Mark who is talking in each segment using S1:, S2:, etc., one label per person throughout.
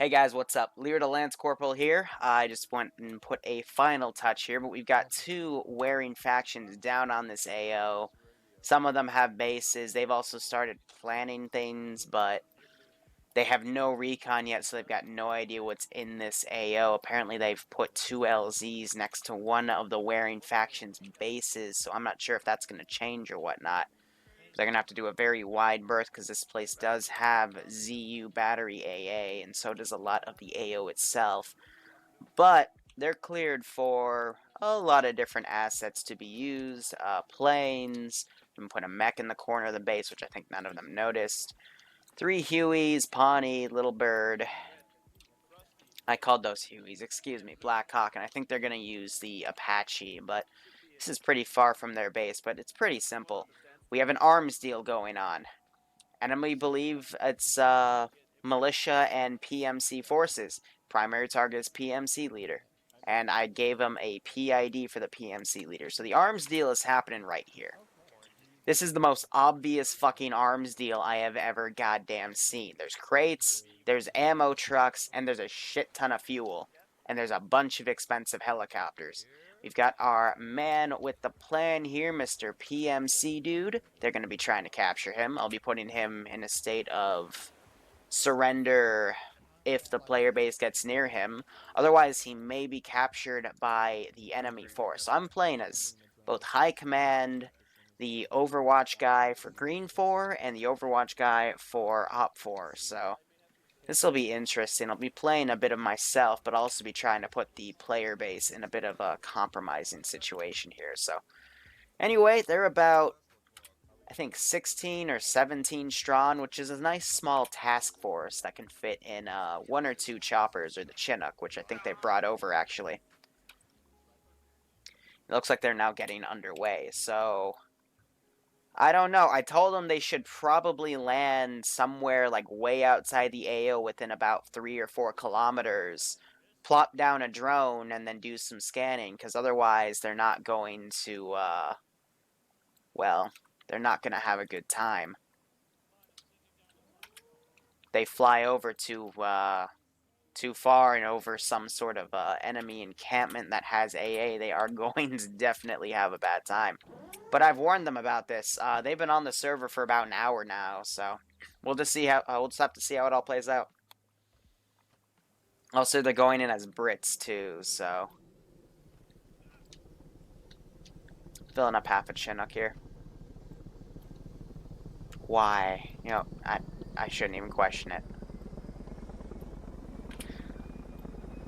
S1: Hey guys, what's up? Liru the Lance Corporal here. I just went and put a final touch here, but we've got two wearing factions down on this AO. Some of them have bases. They've also started planning things, but they have no recon yet, so they've got no idea what's in this AO. Apparently, they've put two LZs next to one of the wearing faction's bases, so I'm not sure if that's going to change or whatnot. They're going to have to do a very wide berth because this place does have ZU battery AA, and so does a lot of the AO itself. But they're cleared for a lot of different assets to be used. Planes, we can put a mech in the corner of the base, which I think none of them noticed. 3 Hueys, Pawnee, Little Bird. I called those Hueys, excuse me, Black Hawk, and I think they're going to use the Apache, but this is pretty far from their base, but it's pretty simple. We have an arms deal going on. Enemy believe it's militia and PMC forces. Primary target is PMC leader. And I gave him a PID for the PMC leader. So the arms deal is happening right here. This is the most obvious fucking arms deal I have ever goddamn seen. There's crates, there's ammo trucks, and there's a shit ton of fuel. And there's a bunch of expensive helicopters. We've got our man with the plan here, Mr. PMC Dude. They're going to be trying to capture him. I'll be putting him in a state of surrender if the player base gets near him. Otherwise, he may be captured by the enemy force. So I'm playing as both High Command, the Overwatch guy for Green 4, and the Overwatch guy for Op 4. So this will be interesting. I'll be playing a bit of myself, but I'll also be trying to put the player base in a bit of a compromising situation here. So anyway, they're about, I think, 16 or 17 strong, which is a nice small task force that can fit in one or two choppers or the Chinook, which I think they brought over, actually. It looks like they're now getting underway, so I don't know. I told them they should probably land somewhere like way outside the AO within about 3 or 4 kilometers, plop down a drone, and then do some scanning, because otherwise they're not going to, well, they're not going to have a good time. They fly over too far and over some sort of enemy encampment that has AA, they are going to definitely have a bad time. But I've warned them about this. They've been on the server for about an hour now, so we'll just see how we'll just have to see how it all plays out. Also, they're going in as Brits too, so filling up half a Chinook here. Why? You know, I shouldn't even question it.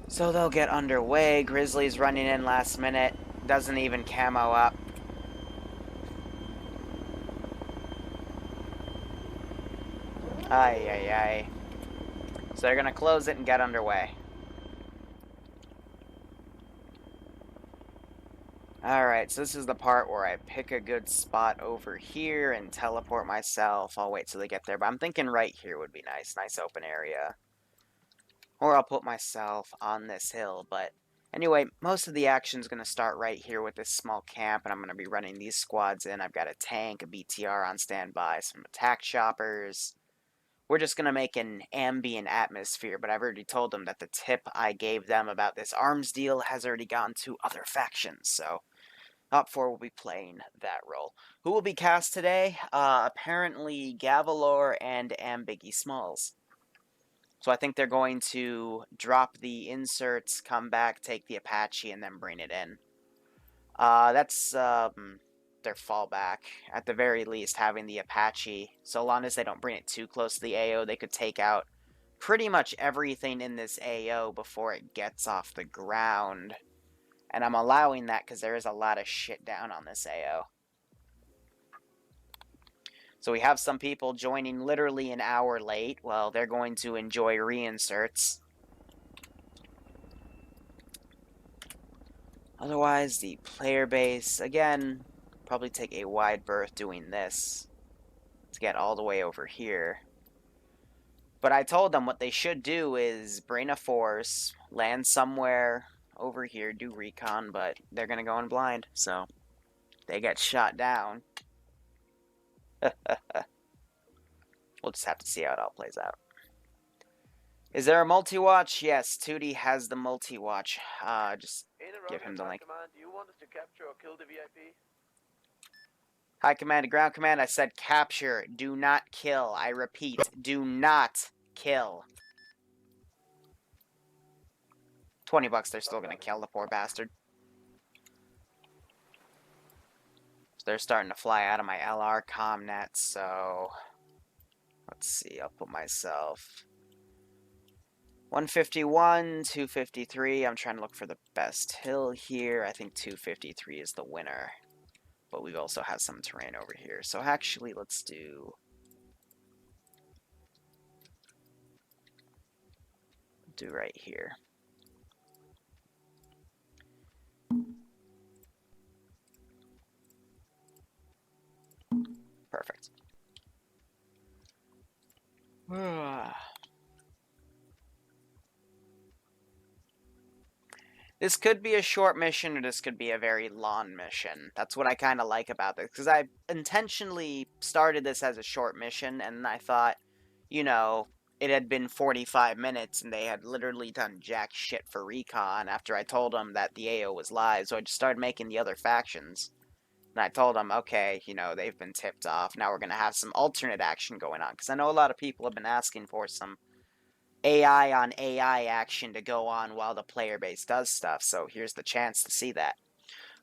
S1: So they'll get underway. Grizzly's running in last minute. Doesn't even camo up. Ay, ay, ay. So they're going to close it and get underway. Alright, so this is the part where I pick a good spot over here and teleport myself. I'll wait till they get there, but I'm thinking right here would be nice. Nice open area. Or I'll put myself on this hill, but anyway, most of the action's going to start right here with this small camp, and I'm going to be running these squads in. I've got a tank, a BTR on standby, some attack choppers. We're just going to make an ambient atmosphere, but I've already told them that the tip I gave them about this arms deal has already gone to other factions, so Op 4 will be playing that role. Who will be cast today? Apparently Gavalor and Ambiggy Smalls. So I think they're going to drop the inserts, come back, take the Apache, and then bring it in. That's their fallback. At the very least, having the Apache, so long as they don't bring it too close to the AO, they could take out pretty much everything in this AO before it gets off the ground. And I'm allowing that because there is a lot of shit down on this AO. So we have some people joining literally an hour late. Well, they're going to enjoy reinserts. Otherwise, the player base, again, probably take a wide berth doing this to get all the way over here. But I told them what they should do is bring a force, land somewhere over here, do recon, but they're going to go in blind, so they get shot down. We'll just have to see how it all plays out. Is there a multi-watch? Yes, 2D has the multi-watch. Just give him the link.
S2: Command, do you want us to capture or kill the VIP?
S1: High command to ground command, I said capture. Do not kill. I repeat, do not kill. $20, they're still gonna kill the poor bastard. So they're starting to fly out of my LR comnet, so... Let's see, I'll put myself... 151, 253. I'm trying to look for the best hill here. I think 253 is the winner. But we also have some terrain over here. So actually, let's do right here. Perfect. This could be a short mission, or this could be a very long mission. That's what I kind of like about this, because I intentionally started this as a short mission, and I thought, you know, it had been 45 minutes, and they had literally done jack shit for recon after I told them that the AO was live, so I just started making the other factions. And I told them, okay, you know, they've been tipped off, now we're going to have some alternate action going on, because I know a lot of people have been asking for some AI on AI action to go on while the player base does stuff, so here's the chance to see that.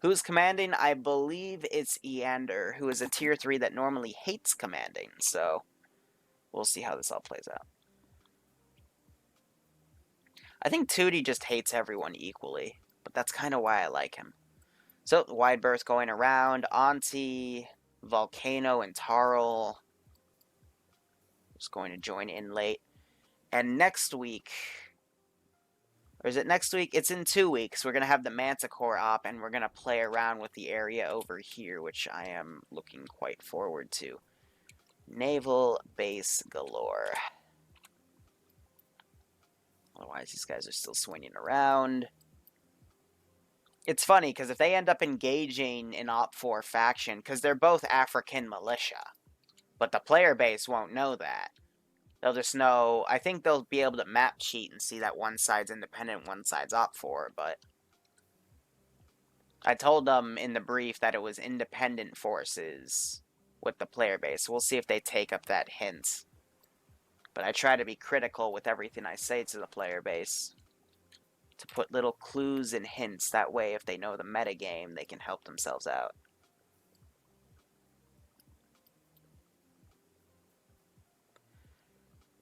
S1: Who's commanding? I believe it's Eander, who is a tier 3 that normally hates commanding, so we'll see how this all plays out. I think 2D just hates everyone equally, but that's kind of why I like him. So, the wide berth going around, Auntie, Volcano, and Tarl is going to join in late. And next week... Or is it next week? It's in 2 weeks. We're going to have the Manticore op, and we're going to play around with the area over here, which I am looking quite forward to. Naval base galore. Otherwise, these guys are still swinging around. It's funny, because if they end up engaging an Op 4 faction, because they're both African militia, but the player base won't know that. They'll just know, I think they'll be able to map cheat and see that one side's independent, one side's Op 4, but... I told them in the brief that it was independent forces with the player base. We'll see if they take up that hint. But I try to be critical with everything I say to the player base. To put little clues and hints. That way, if they know the metagame, they can help themselves out.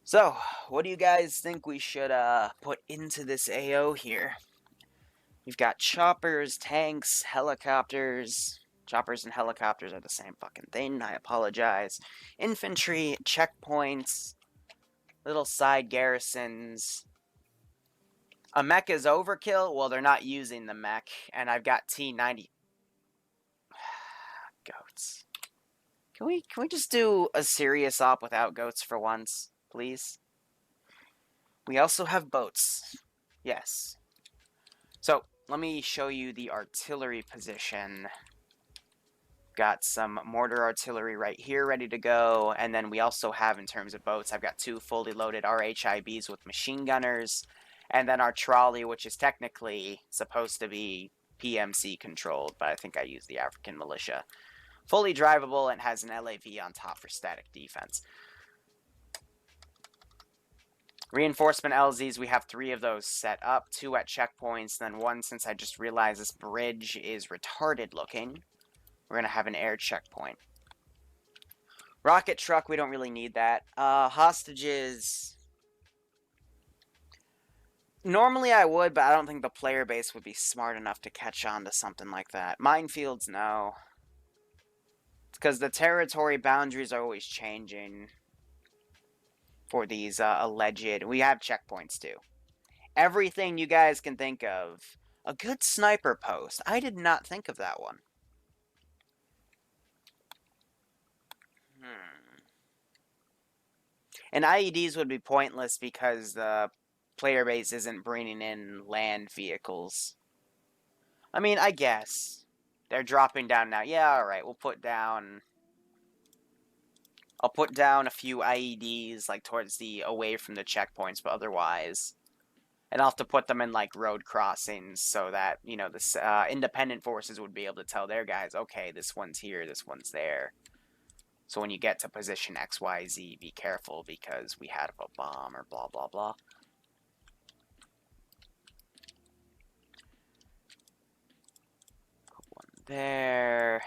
S1: So, what do you guys think we should put into this AO here? We've got choppers, tanks, helicopters. Choppers and helicopters are the same fucking thing. I apologize. Infantry, checkpoints, little side garrisons. A mech is overkill? Well, they're not using the mech. And I've got T-90. Goats. Can we just do a serious op without goats for once, please? We also have boats. Yes. So, let me show you the artillery position. Got some mortar artillery right here ready to go, and then we also have, in terms of boats, I've got 2 fully loaded RHIBs with machine gunners, and then our trolley, which is technically supposed to be PMC controlled, but I think I use the African militia. Fully drivable and has an LAV on top for static defense. Reinforcement LZs, we have 3 of those set up, 2 at checkpoints, then 1 since I just realized this bridge is retarded looking. We're going to have an air checkpoint. Rocket truck, we don't really need that. Hostages. Normally I would, but I don't think the player base would be smart enough to catch on to something like that. Minefields, no. Because the territory boundaries are always changing for these alleged... We have checkpoints, too. Everything you guys can think of. A good sniper post. I did not think of that one. And IEDs would be pointless because the player base isn't bringing in land vehicles. I mean, I guess. They're dropping down now. Yeah, alright, we'll put down I'll put down a few IEDs, like, towards the, away from the checkpoints, but otherwise. And I'll have to put them in, like, road crossings so that, you know, the independent forces would be able to tell their guys, okay, this one's here, this one's there. So when you get to position XYZ, be careful because we had a bomb or blah, blah, blah. Put one there.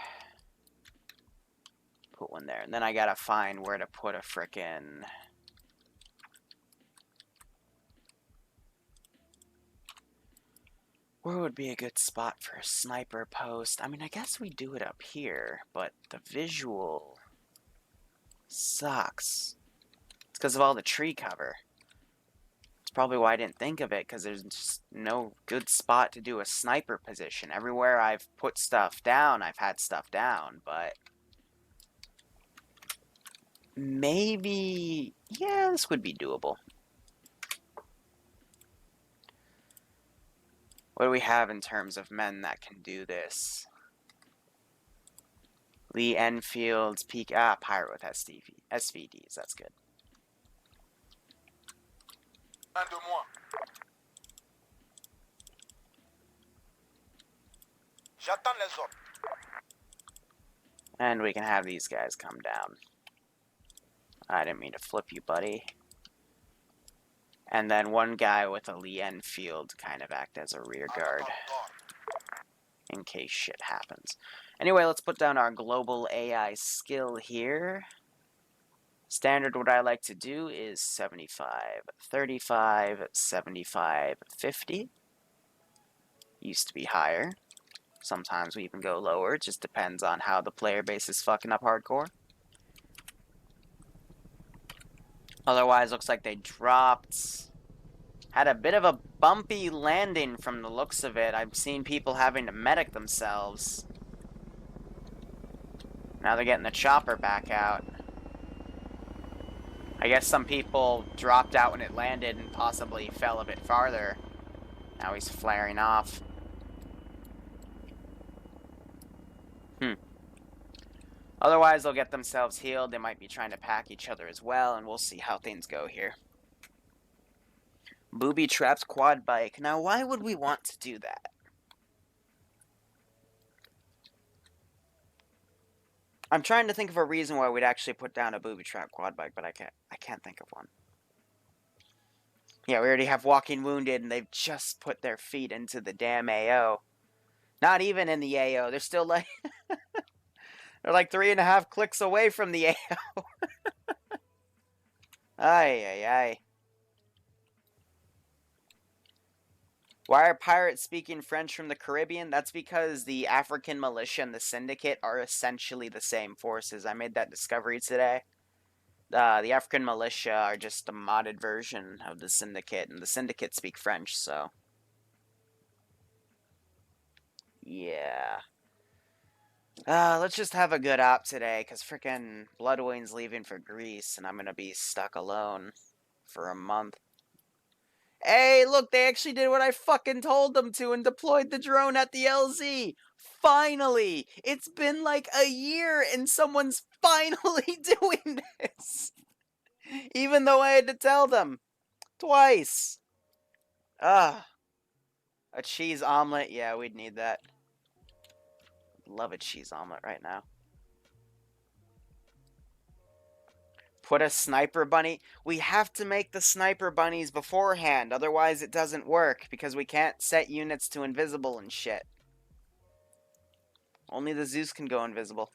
S1: Put one there. And then I gotta find where to put a frickin'... Where would be a good spot for a sniper post? I mean, I guess we do it up here, but the visual sucks. It's because of all the tree cover. It's probably why I didn't think of it, because there's just no good spot to do a sniper position. Everywhere I've put stuff down, I've had stuff down, but... maybe... yeah, this would be doable. What do we have in terms of men that can do this? Lee Enfield's peak... pirate with SVDs, that's good. And we can have these guys come down. I didn't mean to flip you, buddy. And then one guy with a Lee Enfield kind of act as a rear guard. In case shit happens. Anyway, let's put down our global AI skill here. Standard, what I like to do is 75, 35, 75, 50. Used to be higher. Sometimes we even go lower. It just depends on how the player base is fucking up hardcore. Otherwise, looks like they dropped. Had a bit of a bumpy landing from the looks of it. I've seen people having to medic themselves. Now they're getting the chopper back out. I guess some people dropped out when it landed and possibly fell a bit farther. Now he's flaring off. Otherwise, they'll get themselves healed. They might be trying to pack each other as well, and we'll see how things go here. Booby traps quad bike. Now, why would we want to do that? I'm trying to think of a reason why we'd actually put down a booby trap quad bike, but I can't think of one. Yeah, we already have walking wounded, and they've just put their feet into the damn AO. Not even in the AO. They're still like... they're like 3.5 clicks away from the AO. Ay, ay, ay. Why are pirates speaking French from the Caribbean? That's because the African militia and the syndicate are essentially the same forces. I made that discovery today. The African militia are just a modded version of the syndicate, and the syndicate speak French, so... yeah. Let's just have a good op today, because frickin' Bloodwing's leaving for Greece, and I'm gonna be stuck alone for a month. Hey, look, they actually did what I fucking told them to and deployed the drone at the LZ! Finally! It's been like a year and someone's finally doing this! Even though I had to tell them. Twice! Ugh. A cheese omelet? Yeah, we'd need that. Love a cheese omelet right now. Put a sniper bunny. We have to make the sniper bunnies beforehand, otherwise it doesn't work, because we can't set units to invisible and shit. Only the Zeus can go invisible.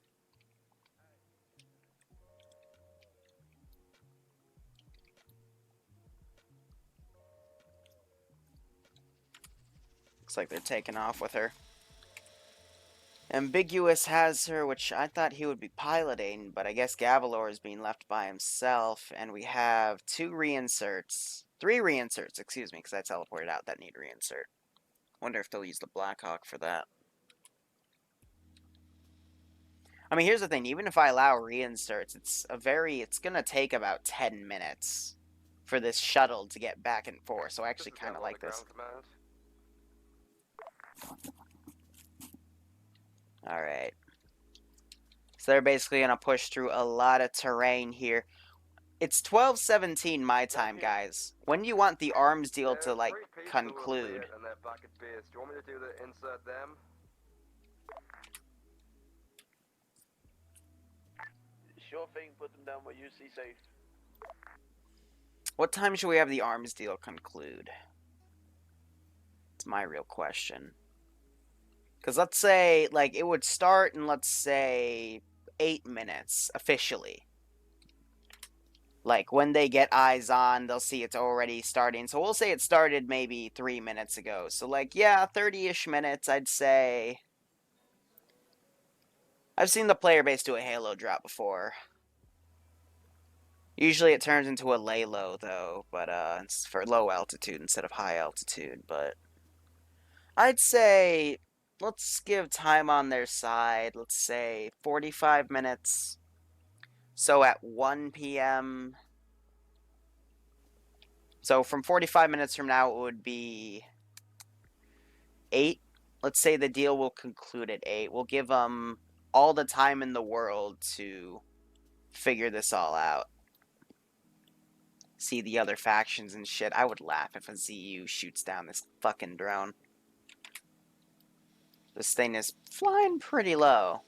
S1: Looks like they're taking off with her. Ambiguous has her, which I thought he would be piloting, but I guess Gavalor is being left by himself, and we have 2 reinserts. 3 reinserts, excuse me, because I teleported out that need reinsert. Wonder if they'll use the Blackhawk for that. I mean, here's the thing, even if I allow reinserts, it's gonna take about 10 minutes for this shuttle to get back and forth, so I actually kind of like this. Alright. So they're basically going to push through a lot of terrain here. It's 12:17 my time, guys. When do you want the arms deal to, like, conclude?
S2: And that back at base. Do you want me to do the insert them? Sure thing, put them down where you see safe.
S1: What time should we have the arms deal conclude? It's my real question. Because let's say, like, it would start in, let's say, 8 minutes, officially. Like, when they get eyes on, they'll see it's already starting. So we'll say it started maybe 3 minutes ago. So, like, yeah, 30-ish minutes, I'd say. I've seen the player base do a halo drop before. Usually it turns into a lay low, though. But, it's for low altitude instead of high altitude. But I'd say, let's give time on their side. Let's say 45 minutes. So at 1 p.m. So from 45 minutes from now, it would be 8. Let's say the deal will conclude at 8. We'll give them all the time in the world to figure this all out. See the other factions and shit. I would laugh if a ZU shoots down this fucking drone. This thing is flying pretty low.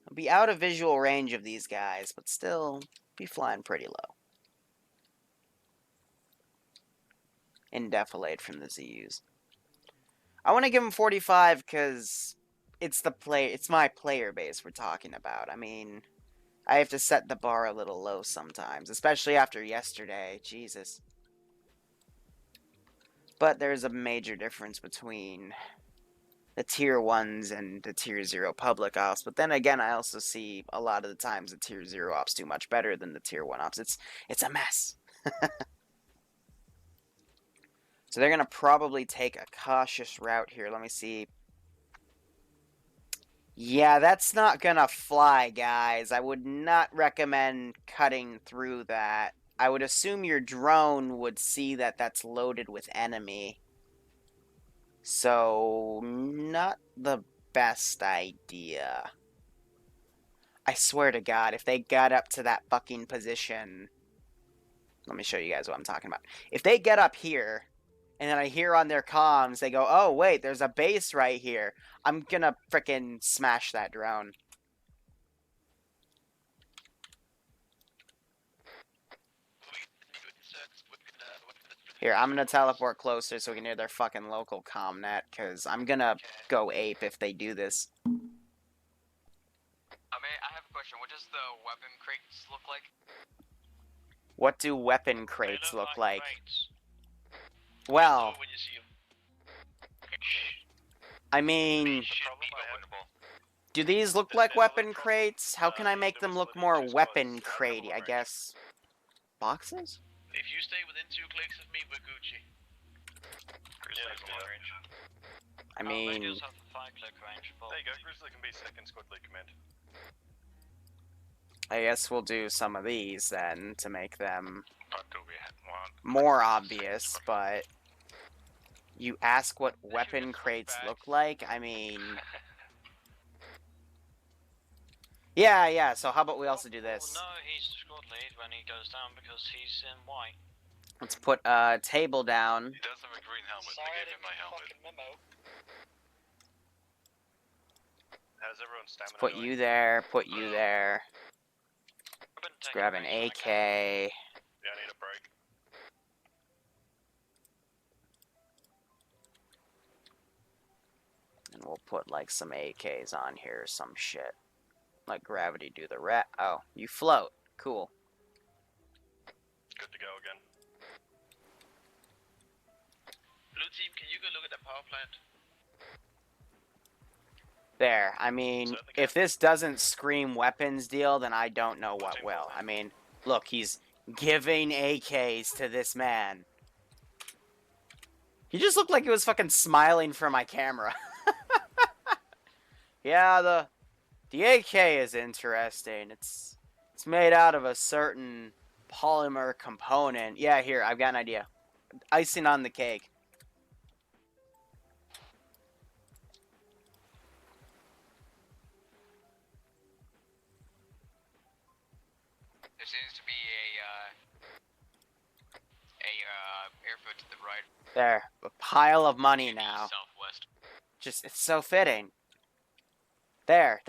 S1: I'll be out of visual range of these guys, but still be flying pretty low. In defilade from the ZUs. I want to give him 45 because it's my player base we're talking about. I mean, I have to set the bar a little low sometimes, especially after yesterday. Jesus. But there's a major difference between the tier 1s and the tier 0 public ops. But then again, I also see a lot of the times the tier 0 ops do much better than the tier 1 ops. It's a mess. So they're going to probably take a cautious route here. Let me see. Yeah, that's not going to fly, guys. I would not recommend cutting through that. I would assume your drone would see that that's loaded with enemy. So, not the best idea. I swear to God, if they got up to that fucking position... Let me show you guys what I'm talking about. If they get up here... And then I hear on their comms, they go, oh, wait, there's a base right here. I'm gonna frickin' smash that drone. Here, I'm gonna teleport closer so we can hear their fucking local commnet, because I'm gonna go ape if they do this.
S3: I have a question. What does the weapon crates look like?
S1: What do weapon crates look like?
S3: Crates.
S1: Well,
S3: When you see them.
S1: I mean, do these look like weapon crates? How can I make them look more weapon cratey? I guess boxes?
S3: If you stay within 2 clicks of me, we're Gucci.
S1: I mean,
S3: They just have a 5-click range. But...
S4: There you go, Grizzly can be second squad lead command.
S1: I guess we'll do some of these then to make them
S4: What do we want?
S1: more obvious, but you ask what weapon crates look like? I mean... Yeah, so how about we also do this?
S3: Well, no, he's the squad lead when he goes down because he's in white.
S1: Let's put a table down.
S4: He does have a green helmet. I gave him my helmet. How's everyone's stamina
S1: Put
S4: going?
S1: you there, put you there. Let's grab an AK.
S4: Yeah, I need a break.
S1: And we'll put like some AKs on here or some shit. Let gravity do the rest. Oh, you float. Cool.
S4: Good to go again.
S3: Blue team, can you go look at the power plant?
S1: There. I mean, if this doesn't scream weapons deal, then I don't know what will. I mean, look, he's giving AKs to this man. He just looked like he was fucking smiling for my camera. Yeah, the AK is interesting. It's made out of a certain polymer component. Yeah, here, I've got an idea. Icing on the cake. There, a pile of money now.
S3: Southwest.
S1: Just, it's so fitting. There,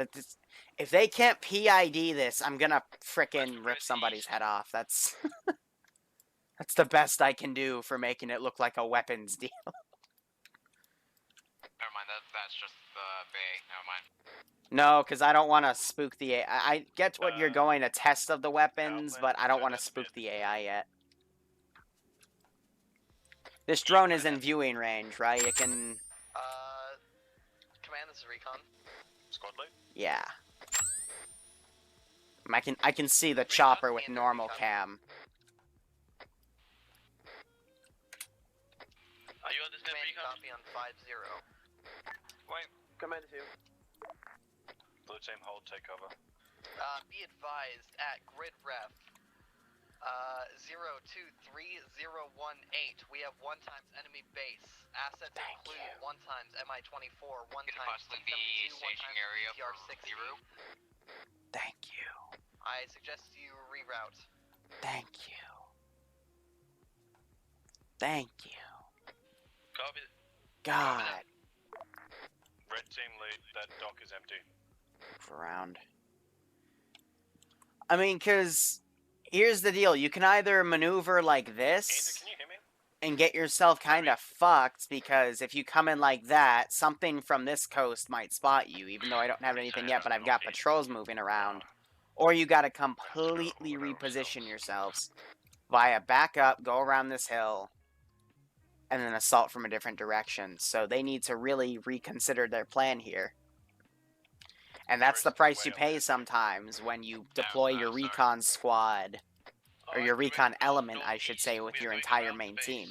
S1: if they can't PID this, I'm gonna frickin' rip somebody's head off. That's that's the best I can do for making it look like a weapons deal.
S5: Never mind, that's just the bay. Never mind.
S1: No, because I don't want to spook the AI. I get what you're going, a test of the weapons, but I don't want to spook the AI yet. This drone is in viewing range, right? It can...
S5: Command, this is Recon.
S4: Squad lead?
S1: Yeah. I can see the chopper with normal cam.
S3: Are you on this
S5: Command,
S3: Recon?
S5: copy on 5-0.
S3: Wait.
S2: Commander 2.
S4: Blue team hold, take cover.
S5: Be advised, at grid ref, 023018, we have 1 times enemy base. Assets include 1 times MI-24, 1
S3: Could
S5: times
S3: possibly be
S5: T-72, 1
S3: staging
S5: times
S3: area for
S5: TR-60.
S3: Liru.
S1: Thank you.
S5: I suggest you reroute.
S1: Thank you. Thank you.
S3: Copy.
S1: God.
S4: Red team lead, that dock is empty.
S1: Around. I mean, because here's the deal. You can either maneuver like this
S4: Andrew, can you hear me?
S1: and get yourself kind of fucked, because if you come in like that, something from this coast might spot you, even though I don't have anything yet, but I've got patrols moving around. Or you gotta completely reposition yourselves via backup, go around this hill, and then assault from a different direction. So they need to really reconsider their plan here. And that's the price you pay sometimes when you deploy your recon squad, or your recon element, I should say, with your entire main team.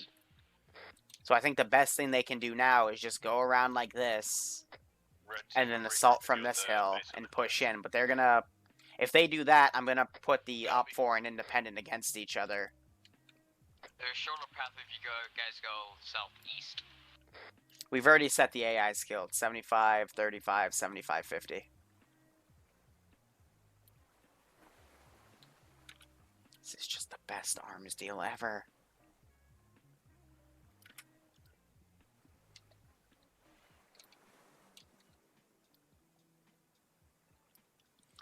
S1: So I think the best thing they can do now is just go around like this, and then assault from this hill and push in. But they're gonna, if they do that, I'm gonna put the OP4 and Independent against each other.
S5: There's a shorter path if you guys go southeast.
S1: We've already set the AI skill, 75, 35, 75, 50. This is just the best arms deal ever.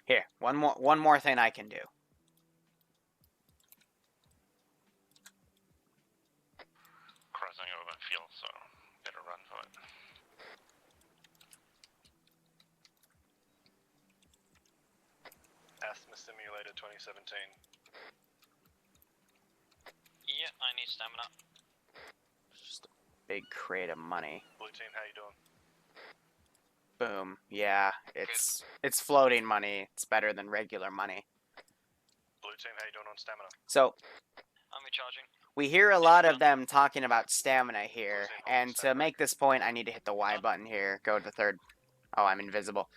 S1: Here, one more thing I can do.
S4: Crossing over that field, so better run for it. Asthma Simulator 2017.
S3: Yeah, I need stamina.
S1: Just a big crate of money.
S4: Blue team, how you doing?
S1: Boom. Yeah, it's floating money. It's better than regular money.
S4: Blue team, how you doing on stamina?
S1: So,
S3: I'm recharging.
S1: we hear a lot of them talking about stamina here, and to make this point, I need to hit the Y button here. Go to the third. Oh, I'm invisible.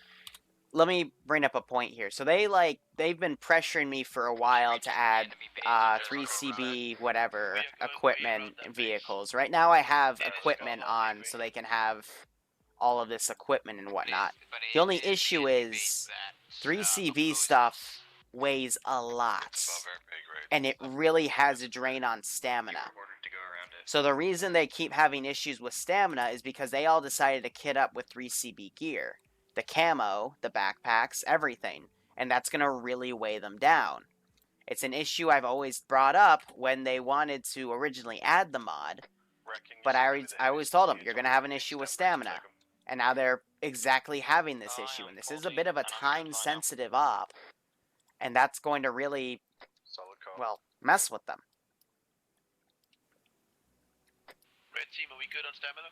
S1: Let me bring up a point here. So they've been pressuring me for a while to add 3CB whatever equipment and vehicles. Right now I have equipment on so they can have all of this equipment and whatnot. The only issue is 3CB stuff weighs a lot, and it really has a drain on stamina. So the reason they keep having issues with stamina is because they all decided to kit up with 3CB gear. The camo, the backpacks, everything. And that's going to really weigh them down. It's an issue I've always brought up when they wanted to originally add the mod. But I always told them, you're going to have an issue with stamina. And now they're exactly having this issue. And this is a bit of a time-sensitive op. And that's going to really, well, mess with them.
S3: Red team, are we good on stamina?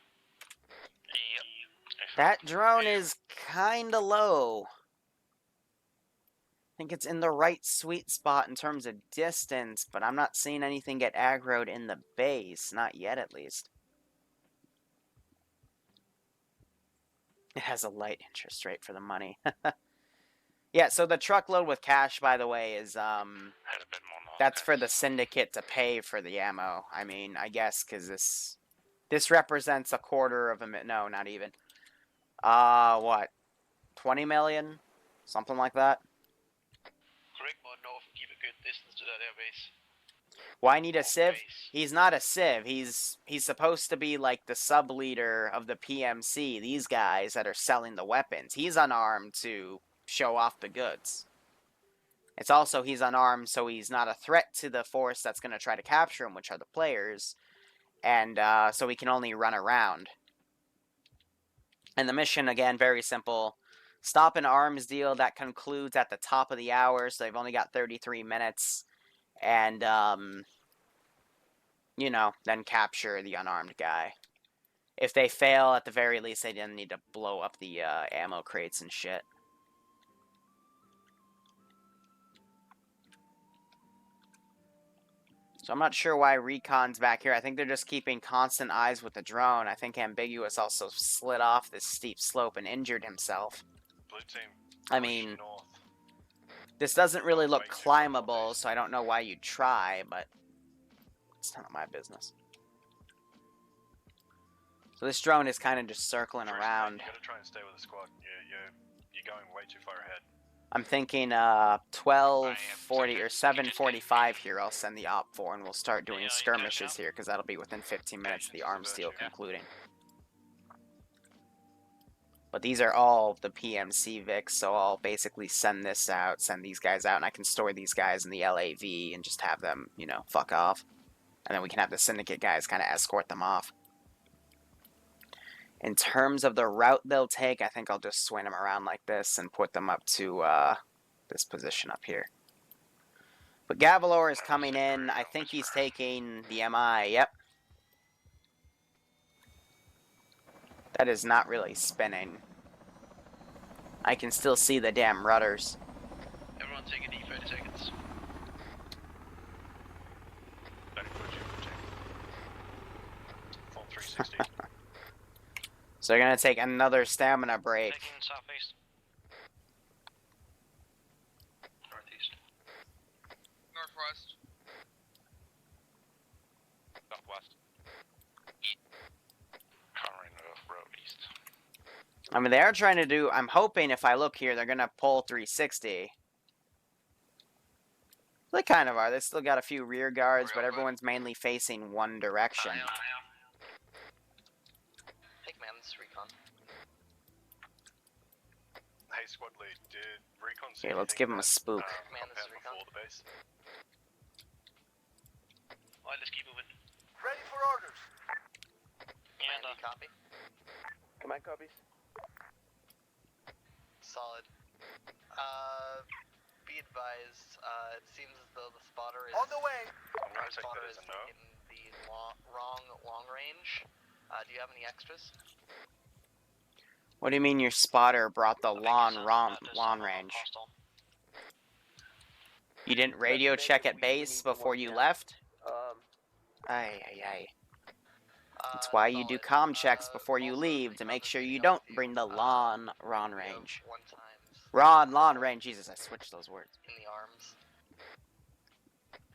S3: Yep.
S1: That drone is kinda low. I think it's in the right sweet spot in terms of distance, but I'm not seeing anything get aggroed in the base. Not yet, at least. It has a light interest rate for the money. Yeah, so the truckload with cash, by the way, is, that's for the syndicate to pay for the ammo. I mean, I guess, because this represents a quarter of a million. No, not even. What? 20 million? Something like that?
S3: Correct more north, keep a good distance to that airbase.
S1: Why need a
S3: On
S1: civ?
S3: base.
S1: He's not a civ. He's supposed to be like the sub leader of the PMC. These guys that are selling the weapons. He's unarmed to show off the goods. It's also he's unarmed, so he's not a threat to the force that's going to try to capture him, which are the players. And so he can only run around. And the mission, again, very simple. Stop an arms deal that concludes at the top of the hour, so they've only got 33 minutes. And, you know, then capture the unarmed guy. If they fail, at the very least, they didn't need to blow up the ammo crates and shit. So I'm not sure why Recon's back here. I think they're just keeping constant eyes with the drone. I think Ambiguous also slid off this steep slope and injured himself.
S4: Blue team.
S1: I
S4: push
S1: mean,
S4: north.
S1: this doesn't really look
S4: Way too far
S1: climbable,
S4: northeast.
S1: so I don't know why you'd try, but it's none of my business. So this drone is kind of just circling
S4: First,
S1: around.
S4: You gotta try and stay with the squad. You're going way too far ahead.
S1: I'm thinking 12:40 or 7:45 here. I'll send the op 4 and we'll start doing
S3: Yeah,
S1: skirmishes here because that'll be within 15 minutes of the arms deal concluding. But these are all the PMC Vics, so I'll basically send this out, send these guys out, and I can store these guys in the LAV and just have them, you know, fuck off. And then we can have the Syndicate guys kind of escort them off. In terms of the route they'll take, I think I'll just swing them around like this and put them up to this position up here. But Gavalor is coming in. I think he's taking the MI. Yep. That is not really spinning. I can still see the damn rudders.
S3: Everyone take a deep 30 seconds.
S4: Don't push it. Full 360.
S1: So they're going to take another stamina break.
S3: Taking southeast. Northeast.
S5: Northwest.
S4: Southwest. Covering the road east.
S1: I mean, they are trying to do... I'm hoping if I look here, they're going to pull 360. They kind of are. They still got a few rear guards, but everyone's mainly facing one direction.
S5: Hey, man, this is Recon.
S4: Hey, squad lead, did Recon see
S1: Here, let's
S4: anything
S1: give him a
S4: that,
S1: spook.
S5: Man, this is
S4: compound
S5: Recon.
S4: before the base?
S3: Alright, let's keep moving.
S2: Ready for orders.
S3: And,
S5: Command, copy.
S2: Command copies.
S5: Solid. Be advised, it seems as though the spotter is...
S2: On the way.
S4: I'm gonna take
S5: spotter
S4: that
S5: is
S4: as a no.
S5: in the wrong long range. Do you have any extras?
S1: What do you mean your spotter brought the
S3: I think
S1: lawn
S3: it says
S1: wrong
S3: that there's
S1: lawn
S3: someone
S1: range?
S3: hostile.
S1: You didn't radio check at base before you left? Ay, ay, ay. That's why you do
S5: Solid.
S1: comm checks before you
S5: Also,
S1: leave, to
S5: Recon,
S1: make
S5: there's
S1: sure you
S5: something
S1: don't
S5: else to
S1: bring the
S5: you.
S1: lawn
S5: We
S1: range.
S5: have 1 times
S1: Lawn range. Jesus, I switched those words.
S5: in the arms.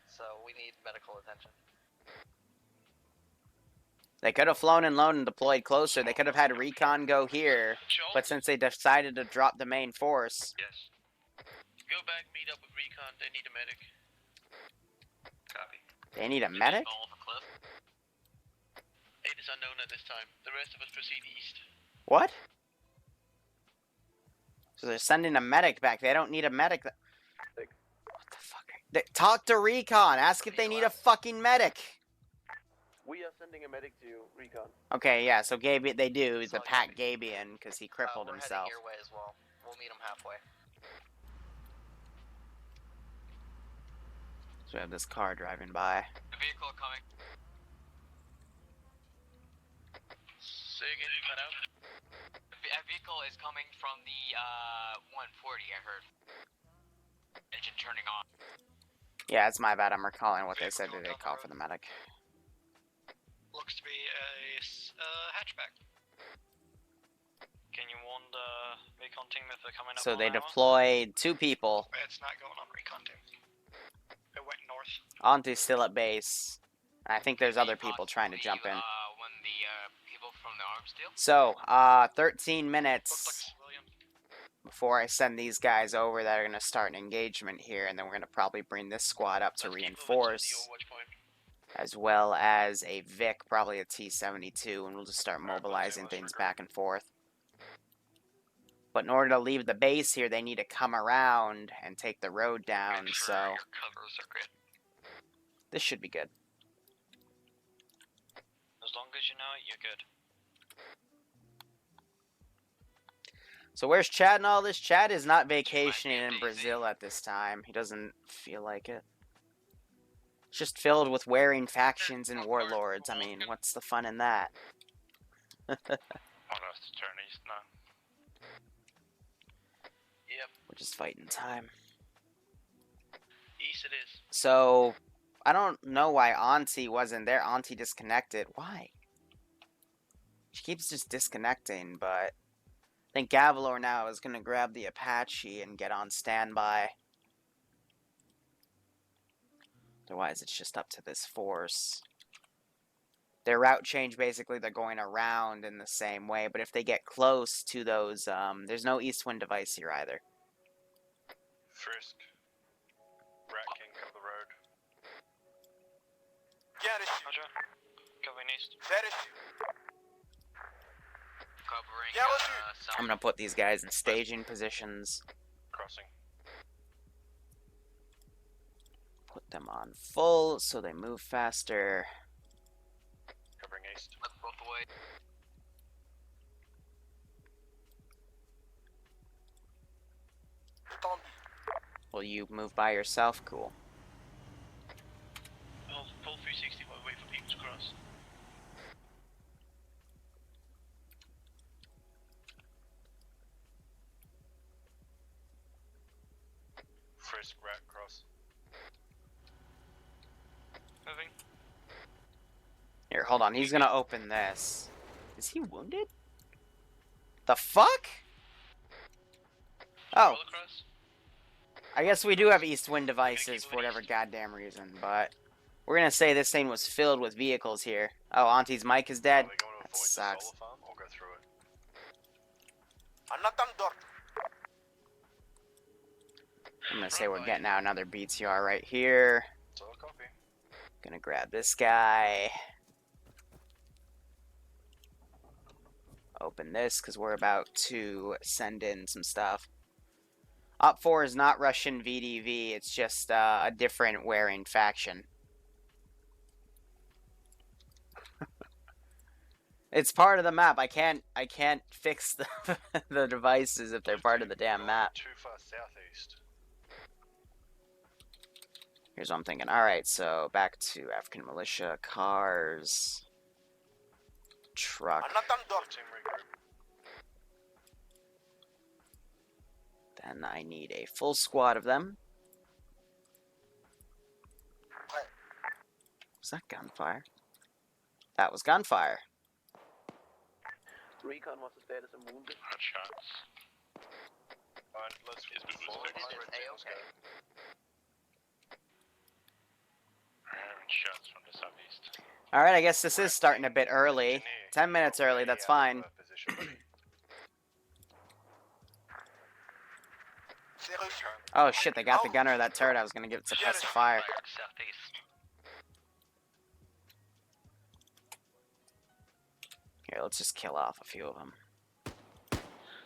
S5: So we need medical attention.
S1: They could have flown in low and deployed closer. They could have had recon go here, but since they decided to drop the main force,
S3: Yes. Go back, meet up with Recon. They need a medic. Copy.
S1: they need a medic?
S3: Fall off a cliff. It is unknown at this time. The rest of us proceed east.
S1: What? So they're sending a medic back. They don't need a medic. What the fuck? Talk to recon. Ask if they need a fucking medic.
S2: We are sending a medic to Recon.
S1: Okay, yeah, so Gabe, they do. The
S5: Solid
S1: Pat
S5: copy.
S1: Gabian, because he crippled
S5: We're
S1: himself.
S5: heading your way as well. We'll meet him halfway.
S1: So we have this car driving by.
S5: The vehicle coming.
S3: Say again, you cut out?
S5: A vehicle is coming from the 140, I heard. Engine turning on.
S1: Yeah, it's my bad. I'm recalling what they said. Did they call for the medic?
S3: Looks to be a hatchback. Can you warn the recon team if they're coming up?
S1: So
S3: on
S1: they
S3: Arma?
S1: deployed 2 people.
S3: It's not going on recon team. It went north.
S1: Onto's still at base. I think there's other people trying to jump in.
S5: When the people from the arms deal?
S1: So, 13
S3: Looks like
S1: minutes
S3: a civilian.
S1: before I send these guys over that are going to start an engagement here, and then we're going to probably bring this squad up to
S3: Let's keep moving
S1: reinforce.
S3: the Overwatch point.
S1: as well as a Vic, probably a T-72, and we'll just start mobilizing things back and forth. But in order to leave the base here, they need to come around and take the road down,
S5: Make sure
S1: so
S5: your covers are good.
S1: this should be good.
S5: As long as you know it, you're good.
S1: So where's Chad and all this? Chad is not
S5: might
S1: vacationing
S5: be
S1: in
S5: busy.
S1: Brazil at this time. He doesn't feel like it. It's just filled with wearing factions and warlords. I mean, what's the fun in that?
S4: Want us to turn east now?
S3: Yep,
S1: We're just fighting time.
S3: east it is.
S1: So, I don't know why Auntie wasn't there. Auntie disconnected. Why? She keeps just disconnecting, but I think Gavalor now is going to grab the Apache and get on standby. Otherwise, it's just up to this force. Their route change, basically, they're going around in the same way, but if they get close to those, there's no east wind device here either.
S6: Frisk. Rat King, cover the road.
S5: Roger. Covering east. Covering south.
S1: I'm going to put these guys in staging positions.
S6: Crossing.
S1: Put them on full so they move faster.
S6: Covering east.
S5: Look both away.
S1: Will you move by yourself? Cool.
S3: I'll full 360 while we wait for people to cross.
S6: Frisk, rat, cross.
S5: Moving.
S1: Here, hold on. He's going to open this. Is he wounded? The fuck? Oh,
S3: Roll across.
S1: I guess we do have east wind devices for whatever goddamn reason, but we're going to say this thing was filled with vehicles here. Oh, Auntie's mic is dead?
S6: Are we going to
S1: That
S6: avoid the
S1: sucks.
S6: solar farm or go through it?
S1: I'm going to say we're getting out another BTR right here.
S6: So copy.
S1: Gonna grab this guy. Open this, because we're about to send in some stuff. Op 4 is not Russian VDV, it's just a different wearing faction. It's part of the map. I can't fix the, the devices if they're part of the damn map.
S6: Too far southeast.
S1: Here's what I'm thinking. Alright, so back to African militia, cars, truck.
S6: Team regroup.
S1: Then I need a full squad of them. Was that gunfire? That was gunfire.
S2: Recon wants to status and wounded.
S4: Hot shots.
S6: Alright, let's
S4: Is it
S6: follow
S4: boosted?
S6: behind red team, let's go.
S4: Having shots from the southeast.
S1: Alright, I guess this is starting a bit early.
S6: Engineer,
S1: 10 minutes early, that's fine.
S6: position.
S1: Oh shit, they got the gunner of that turret. I was gonna give it suppressive fire.
S5: Southeast.
S1: Here, let's just kill off a few of them.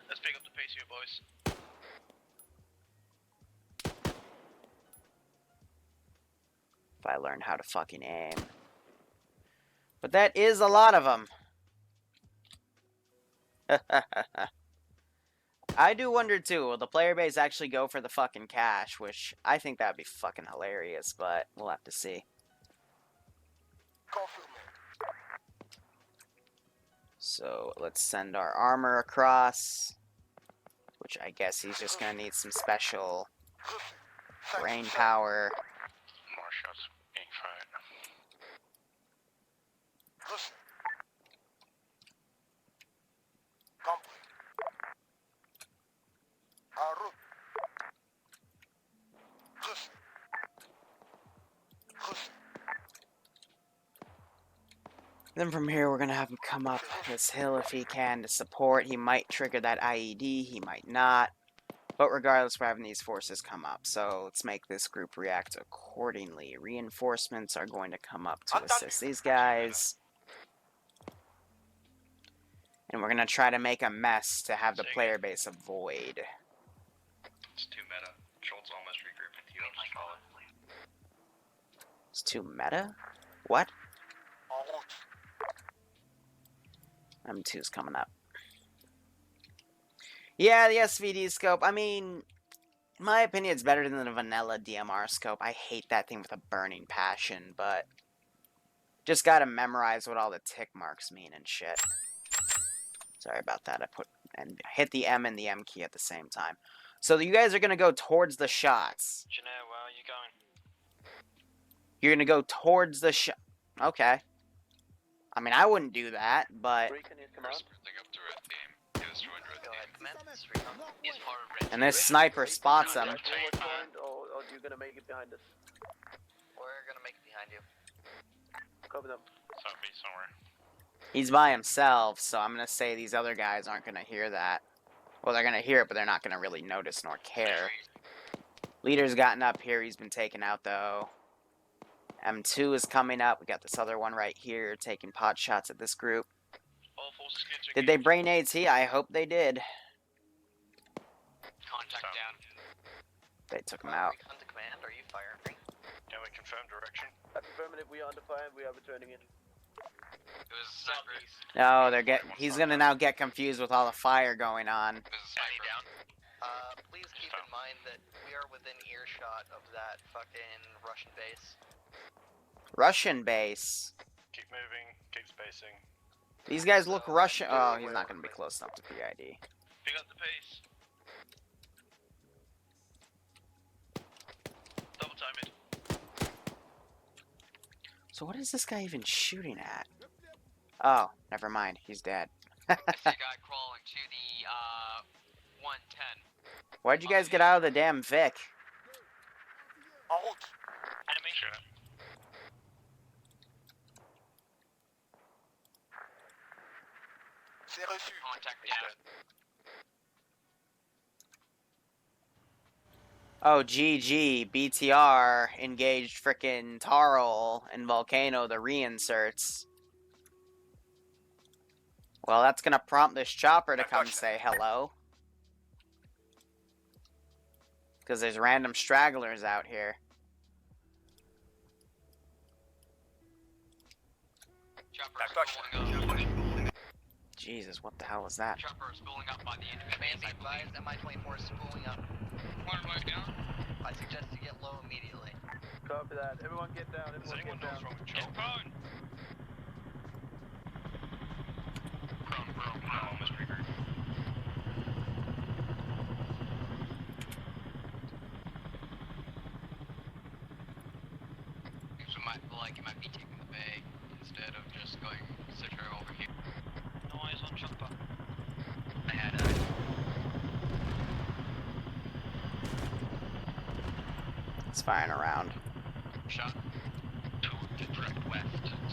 S3: Let's pick up the pace here, boys.
S1: If I learn how to fucking aim. But that is a lot of them. I do wonder too, will the player base actually go for the fucking cash? Which I think that'd be fucking hilarious, but we'll have to see. So let's send our armor across. Which I guess he's just gonna need some special brain power.
S4: More shots being fired.
S1: Then from here, we're gonna have him come up this hill if he can to support. He might trigger that IED, he might not. But regardless, we're having these forces come up. So let's make this group react accordingly. Reinforcements are going to come up to assist these guys. And we're going to try to make a mess to have the player base avoid.
S4: It's too meta. Schultz almost regrouping T-1 just follow.
S1: It's too meta? What? M2's coming up. Yeah, the SVD scope, I mean, in my opinion, it's better than the vanilla DMR scope. I hate that thing with a burning passion, but just gotta memorize what all the tick marks mean and shit. Sorry about that. I hit the M and the M key at the same time. So you guys are gonna go towards the shots.
S3: Janelle, where are you going?
S1: You're gonna go towards the shot. Okay. I mean, I wouldn't do that, but.
S2: Recon is command.
S4: Up to red team. He destroyed red
S5: Go
S4: team.
S5: ahead, command. This is Recon. He's part of red.
S1: And this sniper spots him.
S2: Forward point, or you're gonna make it behind us?
S5: We're gonna make it behind you.
S2: Copy them.
S4: Zombie somewhere.
S1: He's by himself, so I'm gonna say these other guys aren't gonna hear that. Well, they're gonna hear it, but they're not gonna really notice nor care. Leader's gotten up here. He's been taken out, though. M2 is coming up. We got this other one right here taking pot shots at this group.
S3: All forces clear to
S1: Did they brain AT? I hope they did.
S5: Contact down.
S1: They took him out.
S5: Recon to command. Are you firing?
S6: Can we confirm direction?
S2: Affirmative, we are under fire. We are returning in.
S5: It was a sniper.
S1: No, he's gonna now get confused with all the fire going on.
S5: It was a sniper. Down. Please keep in mind that we are within earshot of that fucking Russian base.
S1: Russian base.
S6: Keep moving, keep spacing.
S1: These guys look Russian. Oh, he's not gonna be close enough to PID.
S3: Pick up the pace. Double time it.
S1: So what is this guy even shooting at? Oh, never mind. He's dead.
S5: I see a guy crawling to the 110.
S1: Why'd you guys get out of the damn Vic?
S3: Enemy.
S4: Sure.
S5: Contact down.
S1: Oh, GG, BTR engaged frickin' Tarl and Volcano, the reinserts. Well, that's gonna prompt this chopper to come say hello. Because there's random stragglers out here.
S5: Chopper spooling up.
S1: Jesus, what the hell was that?
S5: Chopper spooling up by the enemy. Command be advised, MI-24 is spooling up. One right down. I suggest you get low immediately.
S2: Copy that. Everyone get down.
S6: Does
S2: Everyone
S6: anyone
S2: get
S6: know what's
S2: down.
S6: wrong with
S3: Get
S6: Joel?
S3: prone.
S4: Prone, almost regrouped.
S5: So it might be taking the bay instead of just going center over here.
S3: No eyes on chopper.
S5: I had
S1: It's firing around.
S5: shot.
S4: To direct west,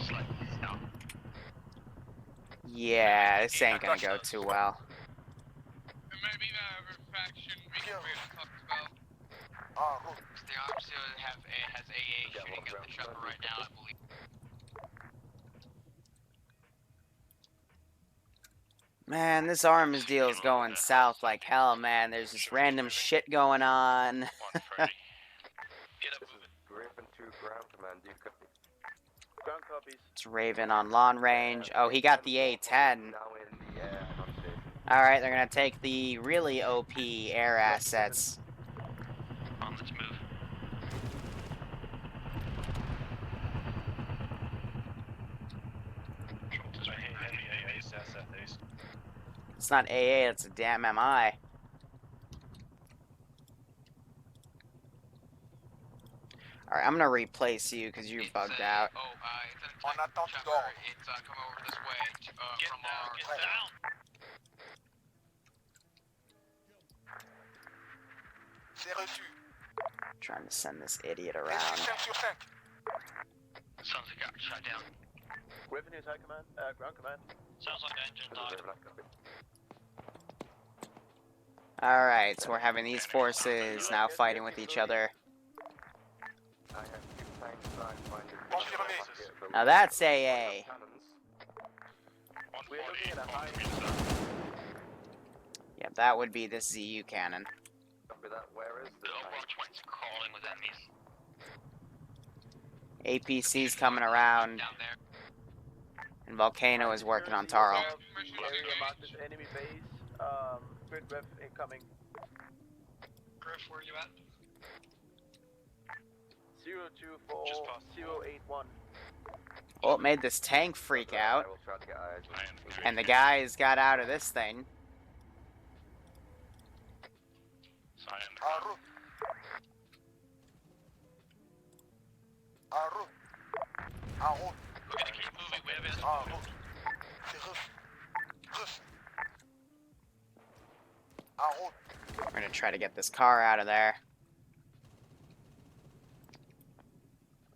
S4: slightly south.
S1: Yeah, this ain't gonna go too well.
S3: It might be the faction we talked about.
S5: The arms has AA shooting at the chopper right now, I believe.
S1: Man, this arms deal is going south like hell, man. There's just random shit going on.
S4: 130.
S3: Get up moving.
S7: Raven 2 ground command, do you copy?
S2: Ground copies.
S1: It's Raven on long range. Oh, he got the A10.
S7: Now in the air, not safe.
S1: Alright, they're gonna take the really OP air assets.
S4: On, let's move.
S6: Schultz is heavy AA southeast.
S1: It's not AA, it's a damn MI. Alright, I'm gonna replace you because you're bugged out.
S5: Oh, it's an attack chopper. It's coming over this way
S3: Get
S5: from
S3: down,
S5: our...
S3: get down.
S1: Trying to send this idiot around.
S4: Sounds like got shot down.
S2: Raven is high command. Ground command.
S3: Sounds like the engine died.
S7: Raven, I copy.
S1: Alright, so we're having these forces now fighting with each other.
S7: I have 2 tanks side finding.
S1: Now that's AA.
S2: We're looking at a high.
S1: Yeah, that would be this ZU cannon.
S7: Copy that. Where is the
S4: The
S7: tank?
S4: Overwatch one's crawling with enemies.
S1: APC's coming around,
S5: Down there.
S1: and Volcano is working on Taro.
S2: The area marked as enemy base. Grid ref incoming.
S5: Griff, where are you at?
S2: 024081.
S1: Well, it made this tank freak out,
S7: I will try to get eyes on it.
S1: and the guys got out of this thing.
S4: Cyan.
S3: We're gonna keep moving. We have it.
S1: We're gonna try to get this car out of there.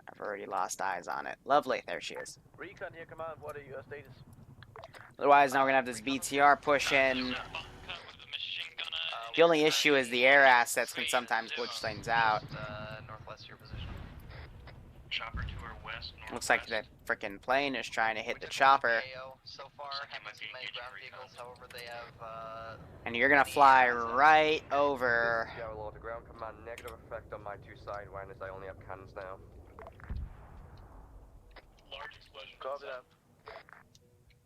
S1: I've already lost eyes on it. Lovely, there she is.
S2: Recon here, command. What are your status?
S1: Otherwise, now we're gonna have this BTR push in. The only issue is the air assets can sometimes glitch things out.
S5: Northwest of your position.
S3: Chopper to our west.
S1: Looks like that frickin' plane is trying to hit the chopper.
S5: So far, haven't seen many ground vehicles. However, they have.
S1: And you're gonna fly right over.
S7: Yeah, Lord, the ground command negative effect on my 2 sidewinders. I only have cannons now.
S3: Large explosion.
S2: Copy that.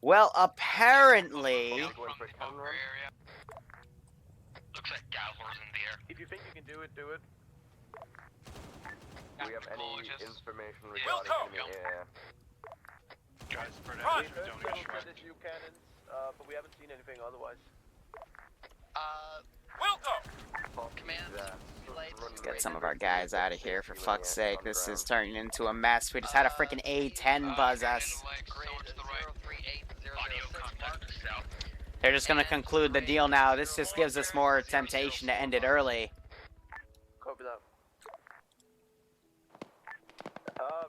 S1: Well, apparently.
S7: Going for a
S5: From the
S7: cannon
S5: bunker
S7: run?
S5: area.
S4: Looks like Galvor's in the air.
S2: If you think you can do it, do it.
S7: Do we have any
S5: Just-
S7: information
S5: Yeah,
S7: regarding
S5: go.
S7: enemy air?
S6: Guys, spread
S2: We
S6: out.
S2: heard
S6: Don't
S2: several
S6: get shot.
S2: ZSU cannons, but we haven't seen anything otherwise.
S5: Command,
S1: Let's get some of our guys out of here, for fuck's sake. This is turning into a mess. We just had a freaking A10 buzz us.
S3: Audio contact to south.
S1: They're just gonna conclude the deal now. This just gives us more temptation to end it early.
S2: Copy that.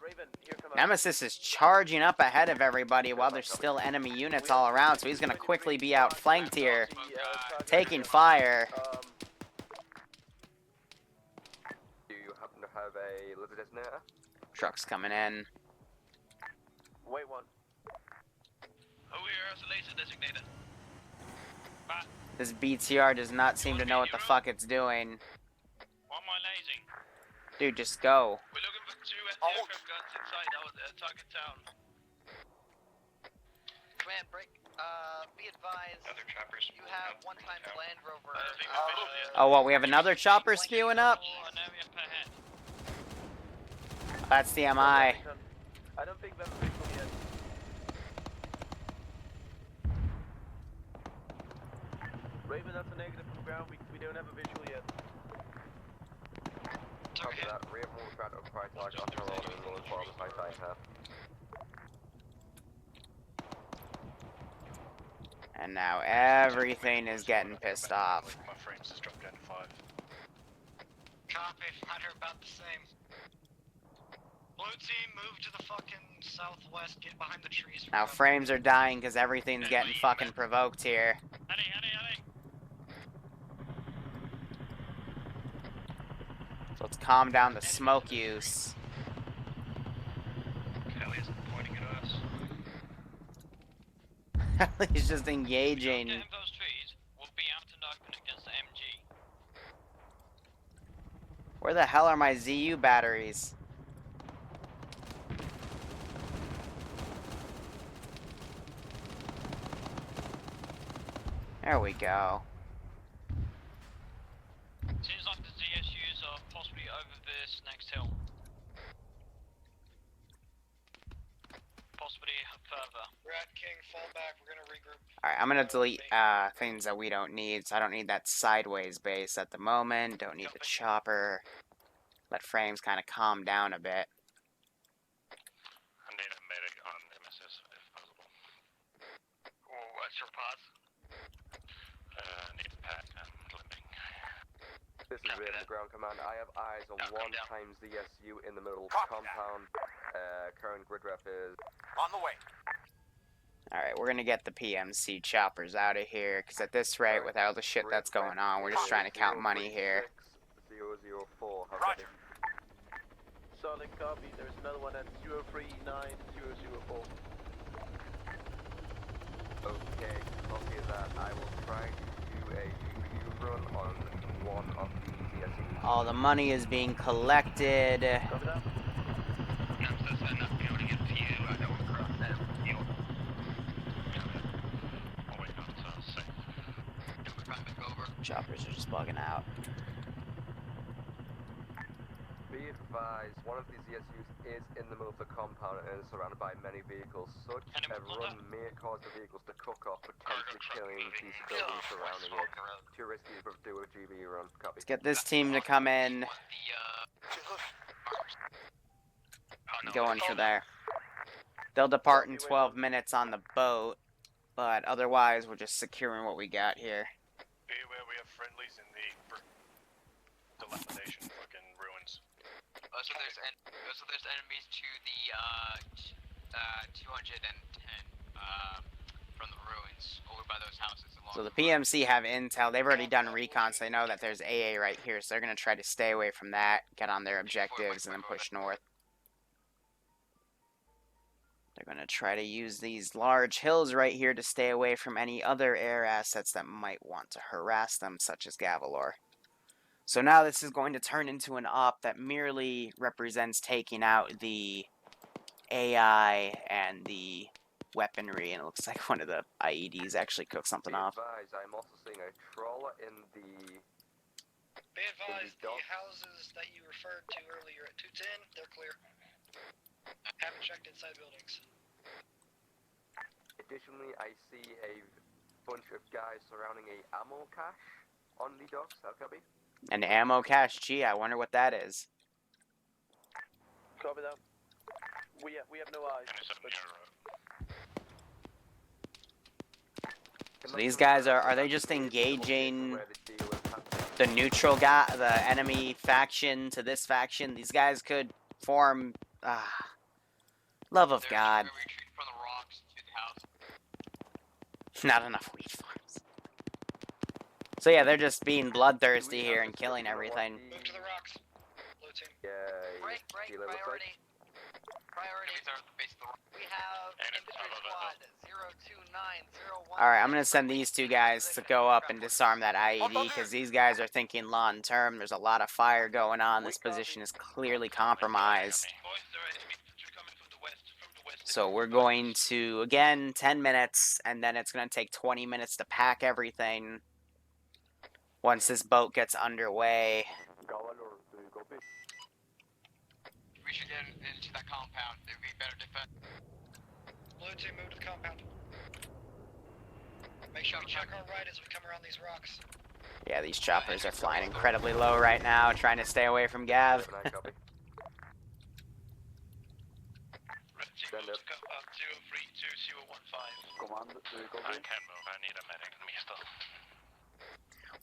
S2: Raven, here command.
S1: Nemesis is charging up ahead of everybody while there's still enemy units all around, so he's gonna quickly be outflanked here, taking fire.
S7: Do you happen to have a laser detonator?
S1: Trucks coming in.
S2: Wait one.
S3: Oh, we are as a laser designator.
S1: This BTR does not seem to know what the fuck it's doing.
S3: Why am I lasing?
S1: Dude, just go.
S3: We're looking for 2 aircraft guns inside our target town.
S5: Command, break. Be advised.
S4: Other choppers.
S5: You have one-time Land Rover.
S3: I think we're officially
S1: Oh, what, we have another chopper spewing up?
S3: an area per head.
S1: That's the MI.
S2: I don't think we have a visual yet. Raven, that's a negative from ground. We don't have a visual yet.
S7: Copy that. Rear move try to apply target on the road and roll forward with my side half.
S1: And now everything is getting pissed off.
S6: My frames just dropped down to 5.
S5: Copy. Hunter about the same. Blue team, move to the fucking southwest. Get behind the trees.
S1: Now frames are dying because everything's getting fucking provoked here.
S3: Howdy, howdy, howdy.
S1: So let's calm down the smoke use.
S3: Kelly isn't pointing at us.
S1: He's just engaging.
S3: Get in those trees. We'll be out and open against the MG.
S1: Where the hell are my ZU batteries? There we go.
S3: Seems like the ZSUs are possibly over this next hill. Possibly further.
S5: Rat King, fall back. We're gonna regroup.
S1: Alright, I'm gonna delete things that we don't need. So I don't need that sideways base at the moment. Don't need the chopper. Let frames kind of calm down a bit.
S4: I need a medic on Nemesis if possible.
S3: What's your pause?
S4: Need a pack. I'm limping.
S7: This is Raven, the ground command. I have eyes on
S4: Now,
S7: 1
S4: come down.
S7: times ZSU in the middle compound. Current grid ref is
S1: Alright, we're gonna get the PMC choppers out of here, because at this rate, with all the shit that's going on, we're just trying to count money here.
S7: 004, how
S2: Roger.
S7: copy?
S2: Solid copy. There's another one at 039004.
S7: Okay, copy that. I will try to do a review run on one of the CSEs.
S1: All the money is being collected.
S2: Copy that.
S4: I'm so sad not being able to get to you. I don't want to cross that. You. Oh wait, no, it's safe.
S5: We're trying to make over.
S1: Choppers are just bugging out.
S7: Be advised, one of these CSUs is in the middle of the compound and is surrounded by many vehicles. Such a run may cause the vehicles to cook off, potentially killing the civilians surrounding it. Too risky to do a GB run. Copy.
S1: Let's get this team to come in. Going for there. They'll depart in 12 minutes on the boat, but otherwise we're just securing what we got here.
S6: Be aware we have friendlies in the dilapidation fucking ruins.
S5: So there's enemies to the 210 from the ruins over by those houses.
S1: So the PMC have intel. They've already done recon, so they know that there's AA right here. So they're going to try to stay away from that, get on their objectives, and then push north. They're going to try to use these large hills right here to stay away from any other air assets that might want to harass them, such as Gavalor. So now this is going to turn into an op that merely represents taking out the AI and the weaponry, and it looks like one of the IEDs actually cooked something
S7: Be
S1: off.
S7: advised, I'm also seeing a trawler in the...
S5: Be advised, the
S7: docks.
S5: houses that you referred to earlier at 210, they're clear. Haven't checked inside buildings.
S7: Additionally, I see a bunch of guys surrounding a ammo cache on the docks. How copy?
S1: An ammo cache, gee, I wonder what that is.
S2: Copy that. We have no eyes.
S4: And it's up
S2: But
S1: So these guys are they just engaging the neutral guy, the enemy faction to this faction? These guys could form, love of God.
S5: Retreat from the rocks to the house.
S1: Not enough wheat farms. So yeah, they're just being bloodthirsty here and killing everything.
S5: Move to the rocks. Blue team.
S7: Yeah,
S5: Break,
S7: dealer looks like.
S5: Priority are at the base of the rock. We have infantry squad 02901.
S1: Alright, I'm gonna send these two guys to go up and disarm that IED, because these guys are thinking long term. There's a lot of fire going on. This position is clearly compromised. So we're going to, again, 10 minutes, and then it's going to take 20 minutes to pack everything once this boat gets underway.
S5: We should get into that compound. There'd be better defense. Blue team, move to the compound. Make sure we check our right as we come around these rocks.
S1: Yeah, these choppers are flying incredibly low right now, trying to stay away from Gav.
S7: Can I copy? Stand up.
S3: 0322015.
S4: I can't move. I need a medic. Me still.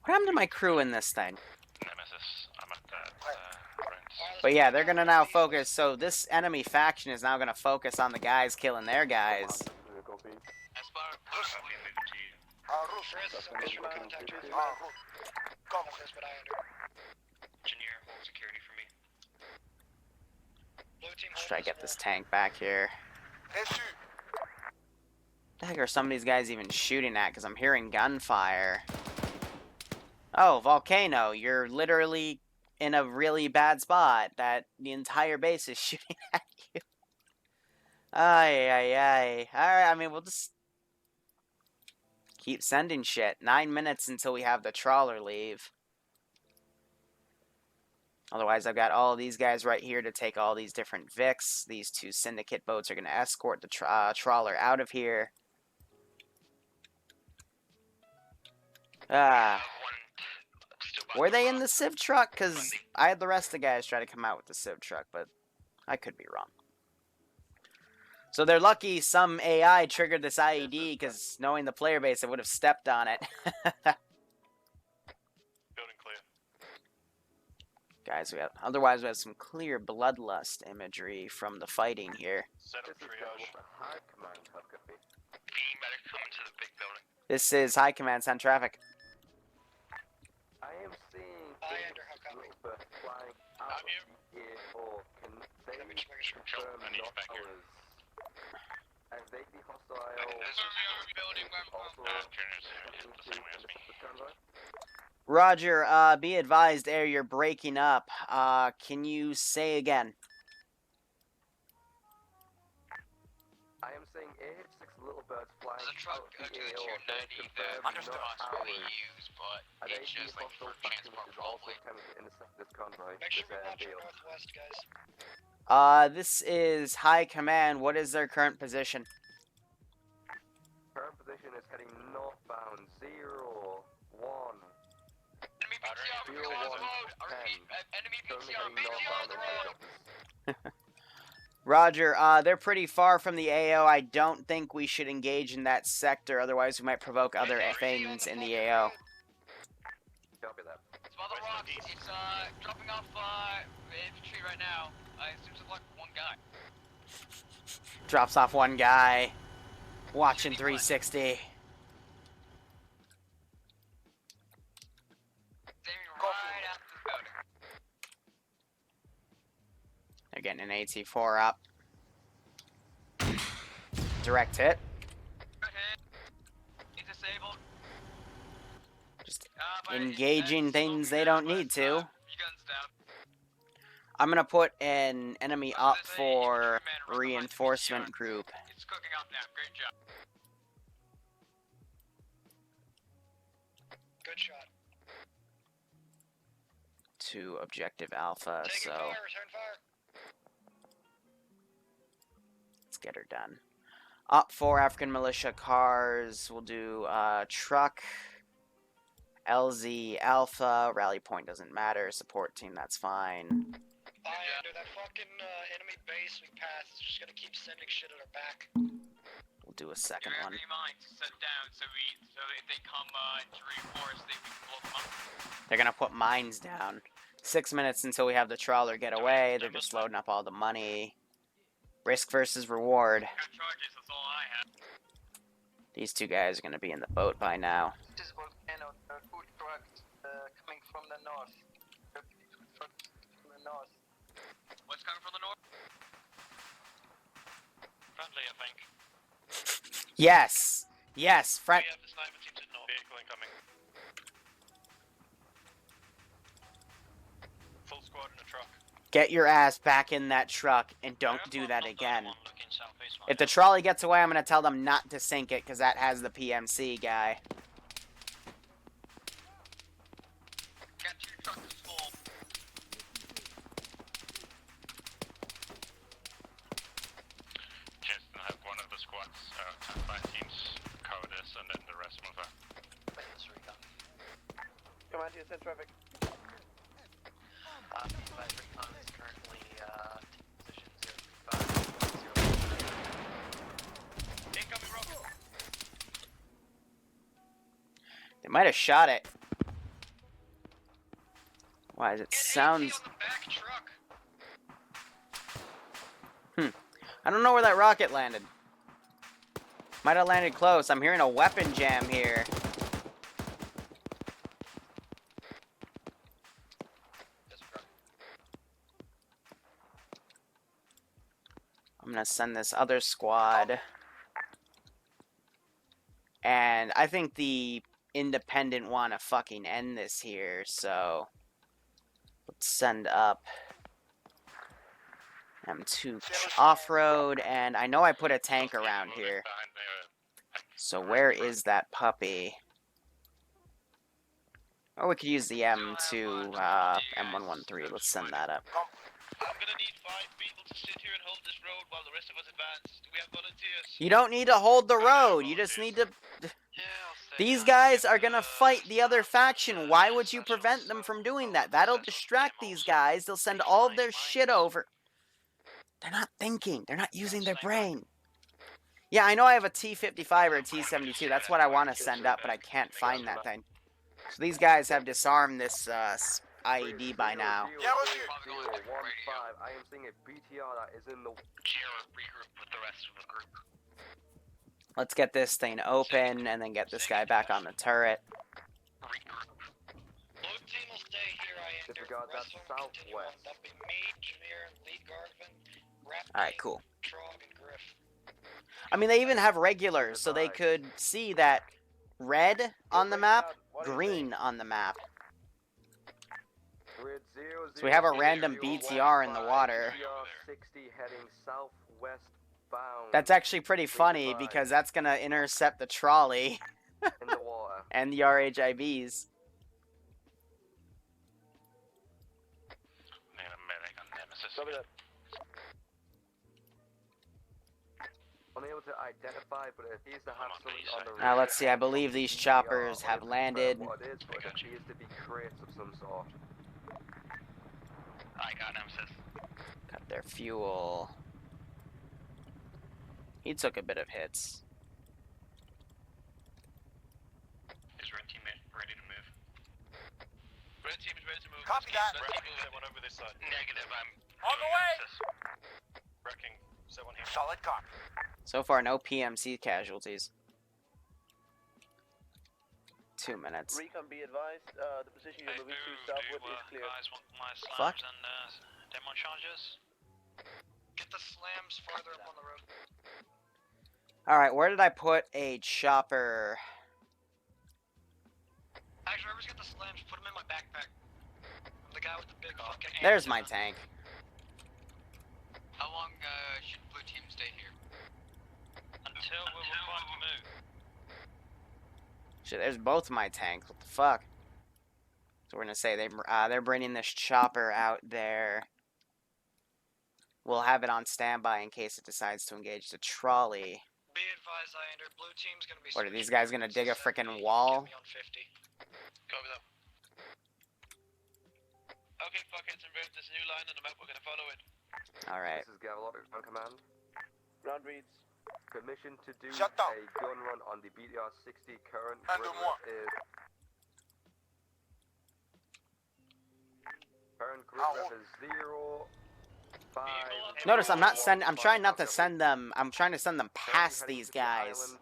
S1: What happened to my crew in this thing?
S4: Nemesis. I'm at that ruins.
S1: But yeah, they're going to now focus. So this enemy faction is now going to focus on the guys killing their guys. Let's try to get this tank back here. What the heck are some of these guys even shooting at? Because I'm hearing gunfire. Oh, Volcano, you're literally in a really bad spot that the entire base is shooting at you. Ay, ay, ay. Alright, I mean, we'll just keep sending shit. 9 minutes until we have the trawler leave. Otherwise, I've got all these guys right here to take all these different Vics. These two syndicate boats are going to escort the trawler out of here. Were they in the Civ truck? Because I had the rest of the guys try to come out with the Civ truck, but I could be wrong. So they're lucky some AI triggered this IED, because knowing the player base, it would have stepped on it.
S6: Building clear.
S1: Guys, otherwise we have some clear bloodlust imagery from the fighting here.
S6: Set up triage.
S7: Hard command, how copy?
S3: medic coming to the big building.
S1: This is High Command, send traffic.
S7: I am seeing
S5: Andrew, how copy?
S7: little birds flying out
S3: I'm here.
S7: of the air. Can they
S5: Let me just make sure.
S7: confirm
S4: I need you
S7: not
S4: back here.
S7: ours? As they be hostile,
S3: This is our building where I'm
S7: also
S4: Junior's the same way as me.
S7: the convoy.
S1: Roger, be advised, Air, you're breaking up. Can you say again?
S7: I am seeing AH-6 little birds flying
S3: There's a truck
S7: out of the
S3: to the
S7: AO.
S3: 290 that
S7: Confirm
S3: not
S7: not
S3: really
S7: ours.
S3: use, but
S7: Are they
S3: it's
S7: the
S3: just like for
S7: hostile faction
S3: transport
S7: which is also
S3: probably.
S7: coming to intercept this convoy?
S5: Make sure we
S7: this
S5: watch
S7: deal?
S5: our northwest, guys.
S1: This is High Command. What is their current position?
S7: Current position is heading northbound 0, 1.
S3: Enemy BTR moving across the road. I repeat, enemy
S7: Currently
S3: BTR,
S7: heading
S3: BTR on
S7: northbound
S3: the
S7: in
S3: road.
S7: helicopters.
S1: Roger, they're pretty far from the AO. I don't think we should engage in that sector, otherwise we might provoke other things in the AO.
S7: Copy that.
S3: It's by the rocks. It's dropping off infantry right now. It seems like one guy.
S1: Drops off one guy. Watching 360.
S3: Aiming right at the building.
S1: They're getting an AT-4 up. Direct hit.
S3: Good hit. He's disabled.
S1: Just
S3: But
S1: engaging
S3: it's
S1: things
S3: slowing
S1: they
S3: down,
S1: don't need
S3: but,
S1: to.
S3: your gun's down.
S1: I'm gonna put an enemy up
S3: There's a
S1: for
S3: infantryman right behind the
S1: reinforcement
S3: BTR.
S1: group.
S3: It's cooking up now. Great job.
S5: Good shot.
S1: To objective Alpha,
S5: Taking
S1: so
S5: fire, return fire.
S1: let's get her done. Up 4 African militia cars. We'll do truck, LZ Alpha, rally point doesn't matter, support team, that's fine.
S5: Under that fucking enemy base we passed is just gonna keep sending shit at our back.
S1: We'll do a second
S3: Your
S1: one.
S3: enemy mines set down so if they come to reinforce, we can blow them up.
S1: They're gonna put mines down. 6 minutes until we have the trawler get away. They're just loading up all the money. Risk versus reward.
S3: Got charges, that's all I have.
S1: These two guys are gonna be in the boat by now.
S8: This is Volcano, food truck coming from the north. Food truck from the north.
S3: What's coming from the north?
S4: Friendly, I think.
S1: Yes! Yes, friend.
S3: We have the sniper team to the north.
S6: Vehicle incoming. Full squad in a truck.
S1: Get your ass back in that truck and don't do that again. If the trolley gets away, I'm gonna tell them not to sink it, because that has the PMC guy.
S3: Got 2 trucks full.
S4: Just have one of the squads, 10-5 teams cover this, and then the rest move out.
S2: Command to send traffic.
S8: Recon is currently position 035.
S3: Incoming rocket.
S1: They might have shot it. Why does it sound...
S3: on the back truck.
S1: I don't know where that rocket landed. Might have landed close. I'm hearing a weapon jam here. I'm gonna send this other squad. And I think the independent want to fucking end this here, so let's send up M2 off-road, and I know I put a tank around here. So where is that puppy? Or we could use the M2 M113. Let's send that up.
S3: I'm gonna need 5 people to sit here and hold this road while the rest of us advance. Do we have volunteers?
S1: You don't need to hold the road. You just need to... These guys are gonna fight the other faction. Why would you prevent them from doing that? That'll distract these guys. They'll send all of their shit over. They're not thinking. They're not using their brain. Yeah, I know I have a T-55 or a T-72. That's what I want to send up, but I can't find that thing. So these guys have disarmed this IED by now.
S7: 015, I am seeing a BTR that is in the...
S3: Regroup with the rest of the group.
S1: Let's get this thing open and then get this guy back on the turret.
S5: Blue team will stay here, I enter.
S7: Disregard that
S5: Rest of them continue on.
S7: southwest.
S5: That'll be me, Jameer, Lee Garvin, Raptor,
S1: Alright, cool.
S5: Trog, and Griff.
S1: I mean, they even have regulars, so they could see that red on the map, green on the map. So we have a random BTR in the water.
S7: 60 heading southwest bound.
S1: That's actually pretty funny because that's gonna intercept the trolley
S7: in the water.
S1: and the RHIBs.
S4: Need a medic on Nemesis.
S2: Copy that.
S7: Unable to identify, but it appears to have something on the
S1: Now let's see, I believe these choppers have landed.
S7: What it is, but it appears to be crates of some sort.
S4: I got Nemesis.
S1: Got their fuel. He took a bit of hits.
S4: Is red team ready to move?
S3: Red team is ready to move.
S8: Copy that.
S6: Red team, set one over this side.
S4: Negative, I'm
S8: On the way.
S4: Nemesis.
S6: Wrecking, set one here.
S8: Solid copy.
S1: So far, no PMC casualties. 2 minutes.
S2: Recon, be advised. The position you're moving to southward is clear.
S3: Guys want my
S1: Fuck.
S3: slams and demo charges?
S5: Get the slams farther up on the road.
S1: Alright, where did I put a chopper?
S5: Actually, whoever's got the slams, put them in my backpack. I'm the guy with the big fucking
S1: There's my
S5: antenna.
S1: tank.
S5: How long should blue team stay here?
S3: Until we're required to move.
S1: Shit, there's both my tanks. What the fuck? So we're gonna say they're bringing this chopper out there. We'll have it on standby in case it decides to engage the trolley.
S5: Be advised, I enter. Blue team's gonna be.
S1: What are these
S5: switching
S1: guys gonna
S5: routes
S1: dig a
S5: to
S1: frickin'
S5: 70.
S1: wall?
S5: Get me on 50.
S3: Copy that. Okay, fuck it, there's a new line on the map, we're gonna follow it.
S1: Alright.
S7: This is Gavelot on command.
S2: Ground reads.
S7: Permission to do
S8: Shut down.
S7: a gun run on the BTR 60 current
S8: Un,
S7: grid
S8: deux, moi.
S7: rep is. Current grid
S8: Ah,
S7: rep is 0, 5.
S1: Notice I'm trying not to send them, I'm trying to send them past these guys.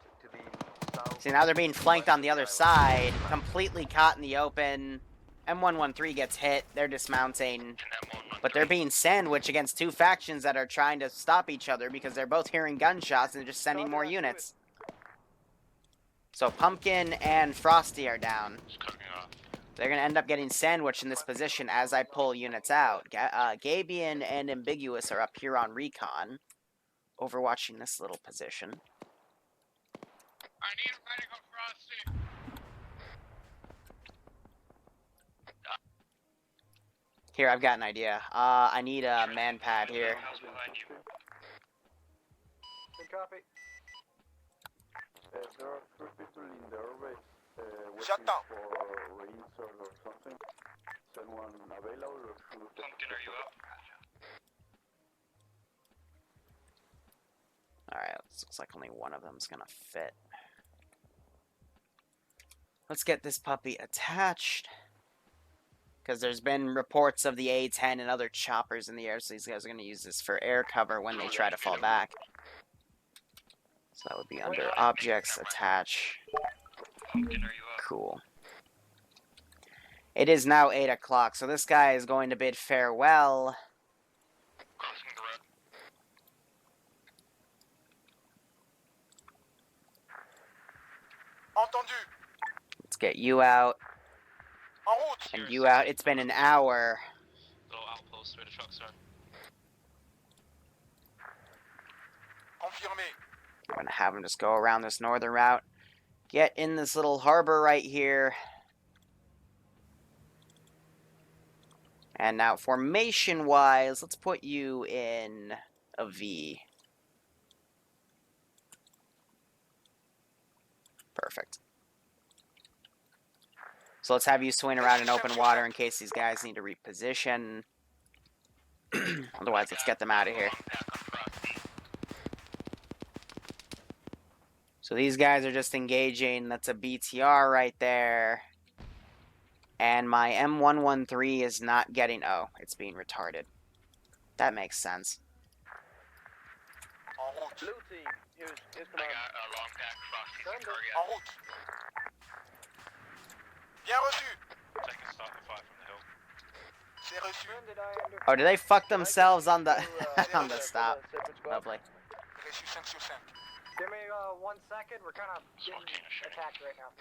S1: See, now they're being flanked on the other side, completely caught in the open. M113 gets hit, they're dismounting. But they're being sandwiched against two factions that are trying to stop each other because they're both hearing gunshots and just sending more units. So Pumpkin and Frosty are down.
S4: Just cooking off.
S1: They're going to end up getting sandwiched in this position as I pull units out. Gabian and Ambiguous are up here on recon, overwatching this little position.
S3: I need a medical Frosty.
S1: Here, I've got an idea. I need a man pad here.
S3: House behind you.
S2: Copy.
S9: There are 3 people in the airbase
S8: Shut
S9: waiting
S8: down.
S9: for raids or something. Is anyone available or should we
S3: Pumpkin, are you up?
S1: Alright, looks like only one of them's gonna fit. Let's get this puppy attached. Because there's been reports of the A-10 and other choppers in the air, so these guys are going to use this for air cover when they try to fall back. So that would be under objects, attach.
S3: Pumpkin, are you up?
S1: Cool. It is now 8 o'clock, so this guy is going to bid farewell.
S4: Crossing the road.
S8: Entendu.
S1: Let's get you out,
S8: En route.
S1: and you out. It's been an hour.
S3: Little outpost where the trucks are.
S8: Confirmé.
S1: I'm going to have him just go around this northern route. Get in this little harbor right here. And now, formation-wise, let's put you in a V. Perfect. So let's have you swing around in open water in case these guys need to reposition. Otherwise, let's get them out of here. So these guys are just engaging. That's a BTR right there. And my M113 is not getting... Oh, it's being retarded. That makes sense.
S8: En route.
S2: Blue team, Here's
S3: I
S2: command.
S3: got a long pack frosty
S2: Thunder.
S3: Sicaria.
S10: En route. Bien reçu.
S6: Second start the fight from the hill.
S10: C'est reçu.
S1: Oh, did they fuck themselves on the on the
S2: For
S1: stop?
S2: separate squad.
S1: Lovely.
S10: Reçu 5 sur 5.
S5: Give me 1 second. We're kind of
S4: Smoking a shit.
S5: attacked right now.